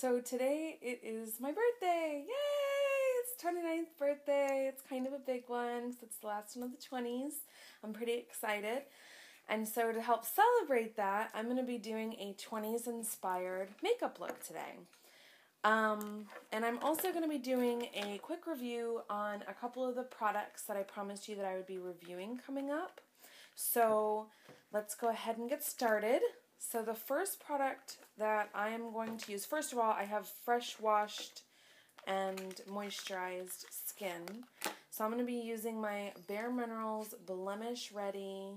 So today it is my birthday. Yay! It's 29th birthday. It's kind of a big one because it's the last one of the 20s. I'm pretty excited. And so to help celebrate that, I'm going to be doing a 20s inspired makeup look today. And I'm also going to be doing a quick review on a couple of the products that I promised you that I would be reviewing coming up. So let's go ahead and get started. So the first product that I am going to use, first of all, I have fresh washed and moisturized skin. So I'm going to be using my Bare Minerals Blemish Ready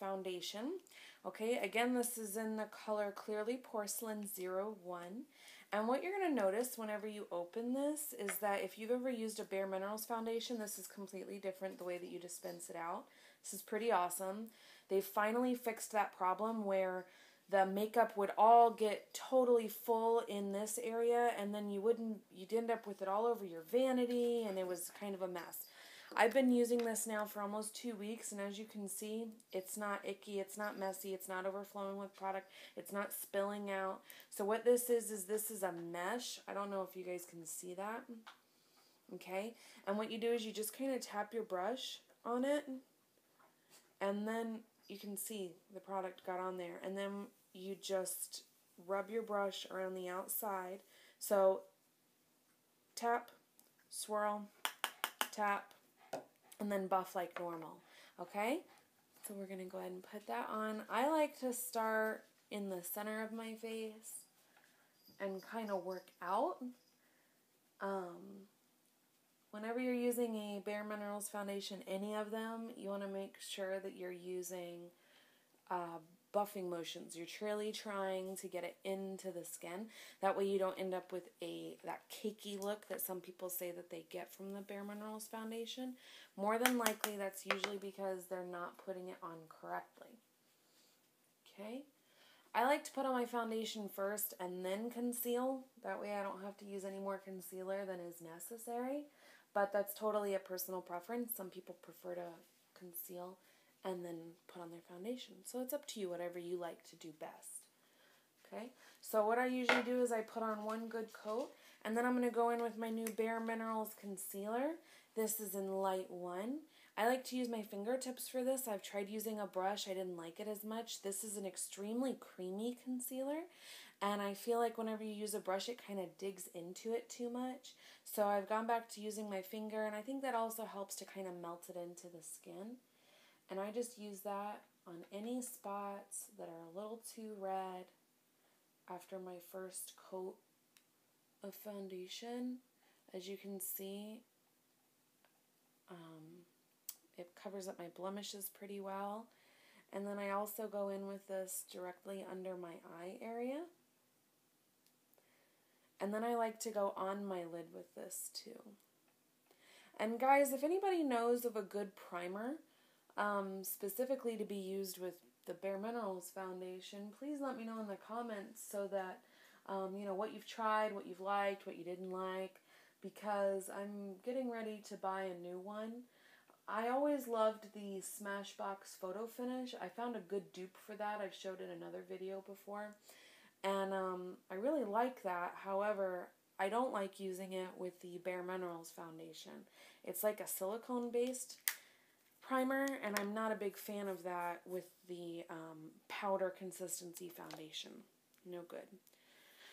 foundation. Okay, again, this is in the color Clearly Porcelain 01. And what you're going to notice whenever you open this is that if you've ever used a Bare Minerals foundation, this is completely different the way that you dispense it out. This is pretty awesome. They finally fixed that problem where the makeup would all get totally full in this area, and then you'd end up with it all over your vanity, and it was kind of a mess. I've been using this now for almost 2 weeks, and as you can see, it's not icky, it's not messy, it's not overflowing with product, it's not spilling out. So what this is this is a mesh. I don't know if you guys can see that. Okay, and what you do is you just kind of tap your brush on it, and then you can see the product got on there, and then you just rub your brush around the outside. So tap, swirl, tap, and then buff like normal. Okay, so we're going to go ahead and put that on. I like to start in the center of my face and kind of work out. Whenever you're using a Bare Minerals foundation, any of them, you want to make sure that you're using buffing motions. You're truly trying to get it into the skin. That way you don't end up with that cakey look that some people say that they get from the Bare Minerals foundation. More than likely, that's usually because they're not putting it on correctly. Okay? I like to put on my foundation first and then conceal. That way I don't have to use any more concealer than is necessary. But that's totally a personal preference. Some people prefer to conceal and then put on their foundation. So it's up to you, whatever you like to do best. Okay, so what I usually do is I put on one good coat, and then I'm going to go in with my new Bare Minerals concealer. This is in Light 1. I like to use my fingertips for this. I've tried using a brush. I didn't like it as much. This is an extremely creamy concealer, and I feel like whenever you use a brush, it kind of digs into it too much. So I've gone back to using my finger, and I think that also helps to kind of melt it into the skin. And I just use that on any spots that are a little too red after my first coat of foundation. As you can see, it covers up my blemishes pretty well. And then I also go in with this directly under my eye area. And then I like to go on my lid with this too. And guys, if anybody knows of a good primer, specifically to be used with the Bare Minerals foundation, please let me know in the comments so that, you know, what you've tried, what you've liked, what you didn't like, because I'm getting ready to buy a new one. I always loved the Smashbox Photo Finish. I found a good dupe for that. I've showed it in another video before. And I really like that. However, I don't like using it with the Bare Minerals foundation. It's like a silicone-based primer, and I'm not a big fan of that with the powder consistency foundation. No good.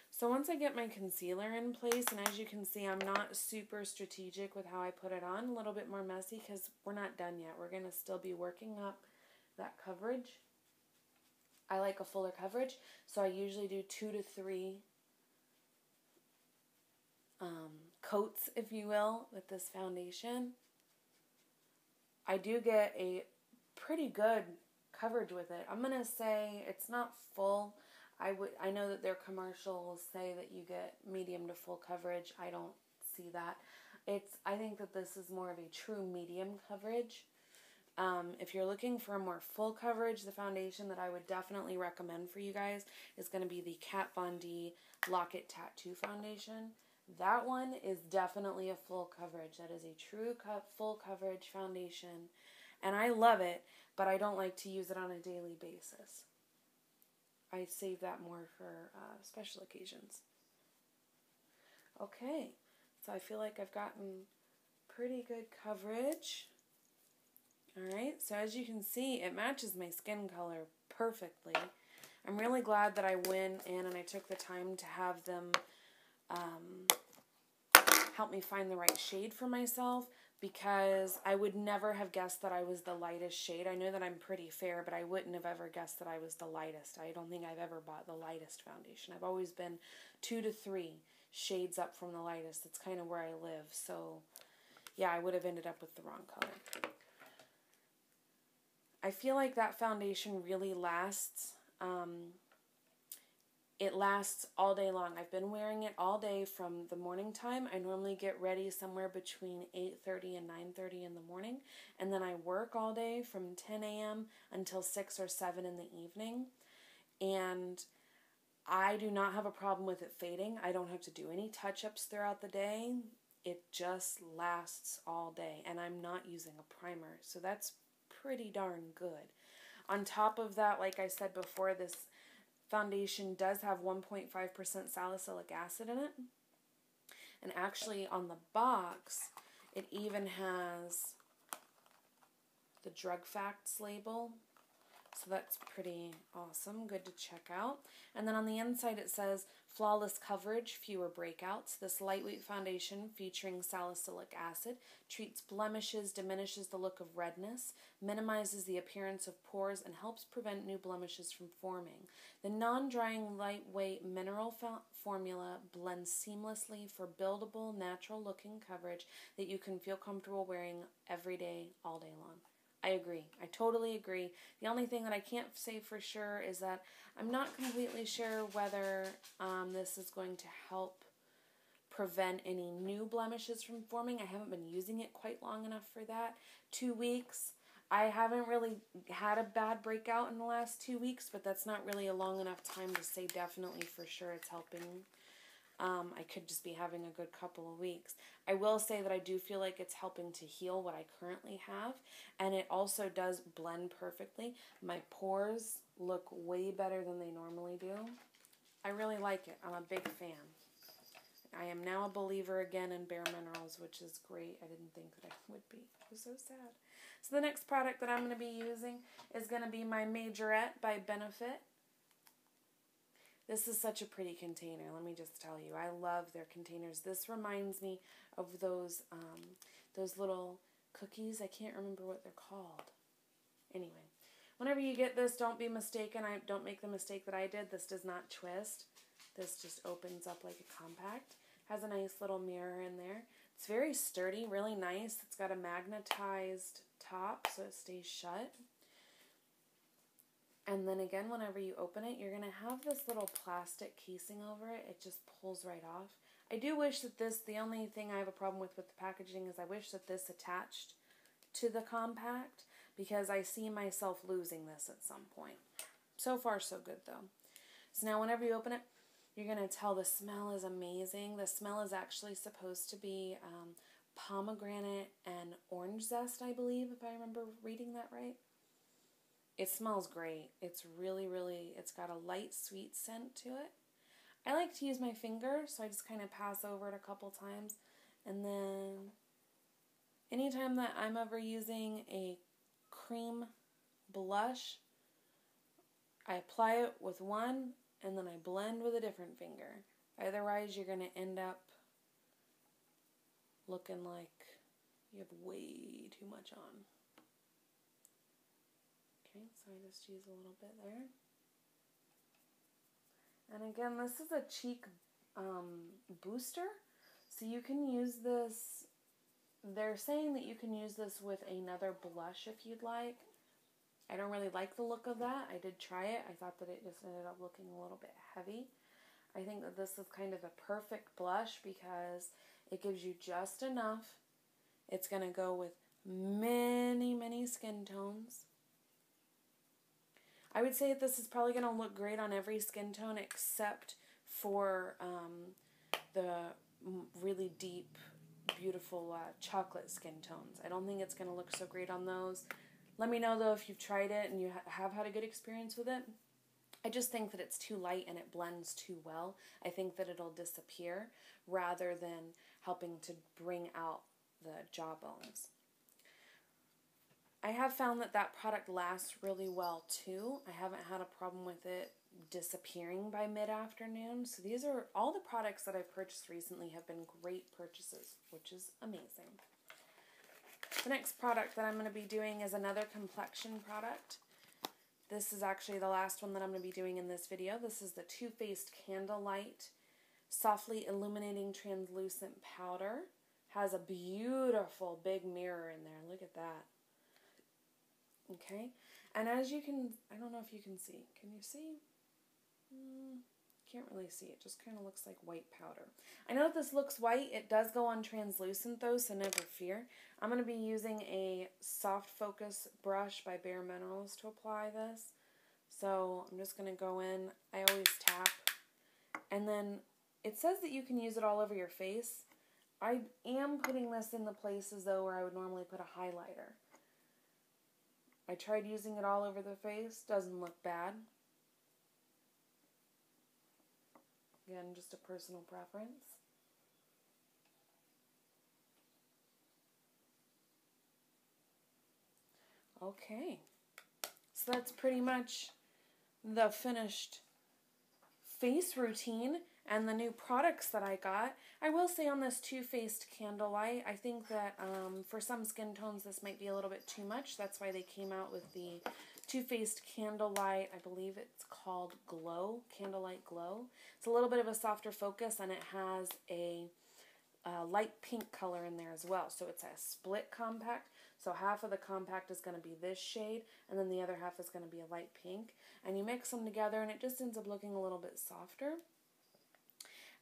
So once I get my concealer in place, and as you can see, I'm not super strategic with how I put it on. A little bit more messy because we're not done yet. We're going to still be working up that coverage. I like a fuller coverage, so I usually do 2 to 3 coats, if you will, with this foundation. I do get a pretty good coverage with it. I'm going to say it's not full. I know that their commercials say that you get medium to full coverage. I don't see that. I think that this is more of a true medium coverage. If you're looking for a more full coverage, the foundation that I would definitely recommend for you guys is going to be the Kat Von D Lock It Tattoo Foundation. That one is definitely a full coverage. That is a true full coverage foundation. And I love it, but I don't like to use it on a daily basis. I save that more for special occasions. Okay, so I feel like I've gotten pretty good coverage. Alright, so as you can see, it matches my skin color perfectly. I'm really glad that I went in and I took the time to have them help me find the right shade for myself, because I would never have guessed that I was the lightest shade. I know that I'm pretty fair, but I wouldn't have ever guessed that I was the lightest. I don't think I've ever bought the lightest foundation. I've always been 2 to 3 shades up from the lightest. That's kind of where I live. So, yeah, I would have ended up with the wrong color. I feel like that foundation really lasts. It lasts all day long. I've been wearing it all day from the morning time. I normally get ready somewhere between 8:30 and 9:30 in the morning. And then I work all day from 10 a.m. until 6 or 7 in the evening. And I do not have a problem with it fading. I don't have to do any touch-ups throughout the day. It just lasts all day. And I'm not using a primer. So that's pretty darn good. On top of that, like I said before, this foundation does have 1.5% salicylic acid in it. And actually on the box, it even has the drug facts label. So that's pretty awesome. Good to check out. And then on the inside it says, flawless coverage, fewer breakouts. This lightweight foundation featuring salicylic acid treats blemishes, diminishes the look of redness, minimizes the appearance of pores, and helps prevent new blemishes from forming. The non-drying lightweight mineral formula blends seamlessly for buildable, natural-looking coverage that you can feel comfortable wearing every day, all day long. I agree. I totally agree. The only thing that I can't say for sure is that I'm not completely sure whether this is going to help prevent any new blemishes from forming. I haven't been using it quite long enough for that. 2 weeks. I haven't really had a bad breakout in the last 2 weeks, but that's not really a long enough time to say definitely for sure it's helping. I could just be having a good couple of weeks. I will say that I do feel like it's helping to heal what I currently have, and it also does blend perfectly. My pores look way better than they normally do. I really like it. I'm a big fan. I am now a believer again in Bare Minerals, which is great. I didn't think that I would be. It was so sad. So the next product that I'm going to be using is going to be my Majorette by Benefit. This is such a pretty container, let me just tell you. I love their containers. This reminds me of those little cookies. I can't remember what they're called. Anyway, whenever you get this, don't be mistaken. Don't make the mistake that I did. This does not twist. This just opens up like a compact. Has a nice little mirror in there. It's very sturdy, really nice. It's got a magnetized top so it stays shut. And then again, whenever you open it, you're going to have this little plastic casing over it. It just pulls right off. I do wish that the only thing I have a problem with the packaging is I wish that this attached to the compact, because I see myself losing this at some point. So far, so good though. So now whenever you open it, you're going to tell the smell is amazing. The smell is actually supposed to be pomegranate and orange zest, I believe, if I remember reading that right. It smells great. It's really, it's got a light, sweet scent to it. I like to use my finger, so I just kind of pass over it a couple times. And then anytime that I'm ever using a cream blush, I apply it with one, and then I blend with a different finger. Otherwise, you're going to end up looking like you have way too much on. Okay, so I just use a little bit there. And again, this is a cheek booster. So you can use this, they're saying that you can use this with another blush if you'd like. I don't really like the look of that. I did try it. I thought that it just ended up looking a little bit heavy. I think that this is kind of the perfect blush because it gives you just enough. It's going to go with many skin tones. I would say that this is probably going to look great on every skin tone except for the really deep, beautiful chocolate skin tones. I don't think it's going to look so great on those. Let me know, though, if you've tried it and you have had a good experience with it. I just think that it's too light and it blends too well. I think that it'll disappear rather than helping to bring out the jawbones. I have found that that product lasts really well too. I haven't had a problem with it disappearing by mid-afternoon. So these are all the products that I've purchased recently have been great purchases, which is amazing. The next product that I'm going to be doing is another complexion product. This is actually the last one that I'm going to be doing in this video. This is the Too Faced Candlelight Softly Illuminating Translucent Powder. Has a beautiful big mirror in there. Look at that. Okay, and as you can, I don't know if you can see. Can you see? Can't really see. It just kind of looks like white powder. I know that this looks white. It does go on translucent though, so never fear. I'm going to be using a soft focus brush by Bare Minerals to apply this. So I'm just going to go in. I always tap. And then it says that you can use it all over your face. I am putting this in the places though where I would normally put a highlighter. I tried using it all over the face. Doesn't look bad. Again, just a personal preference. Okay. So that's pretty much the finished face routine and the new products that I got. I will say on this Too Faced Candlelight, I think that for some skin tones this might be a little bit too much. That's why they came out with the Too Faced Candlelight, I believe it's called Glow, Candlelight Glow. It's a little bit of a softer focus and it has a light pink color in there as well. So it's a split compact. So half of the compact is going to be this shade and then the other half is going to be a light pink. And you mix them together and it just ends up looking a little bit softer.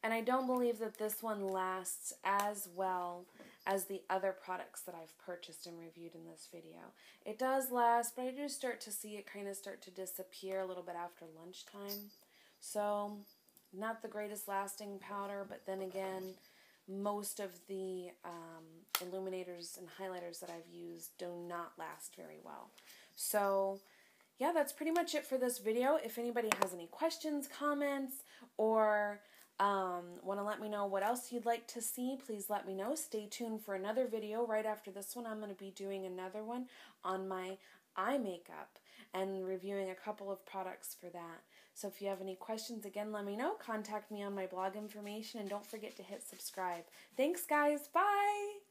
And I don't believe that this one lasts as well as the other products that I've purchased and reviewed in this video. It does last, but I do start to see it kind of start to disappear a little bit after lunchtime. So, not the greatest lasting powder, but then again, most of the illuminators and highlighters that I've used do not last very well. So, yeah, that's pretty much it for this video. If anybody has any questions, comments, or want to let me know what else you'd like to see, please let me know. Stay tuned for another video right after this one. I'm going to be doing another one on my eye makeup and reviewing a couple of products for that. So if you have any questions, again, let me know. Contact me on my blog information and don't forget to hit subscribe. Thanks, guys. Bye!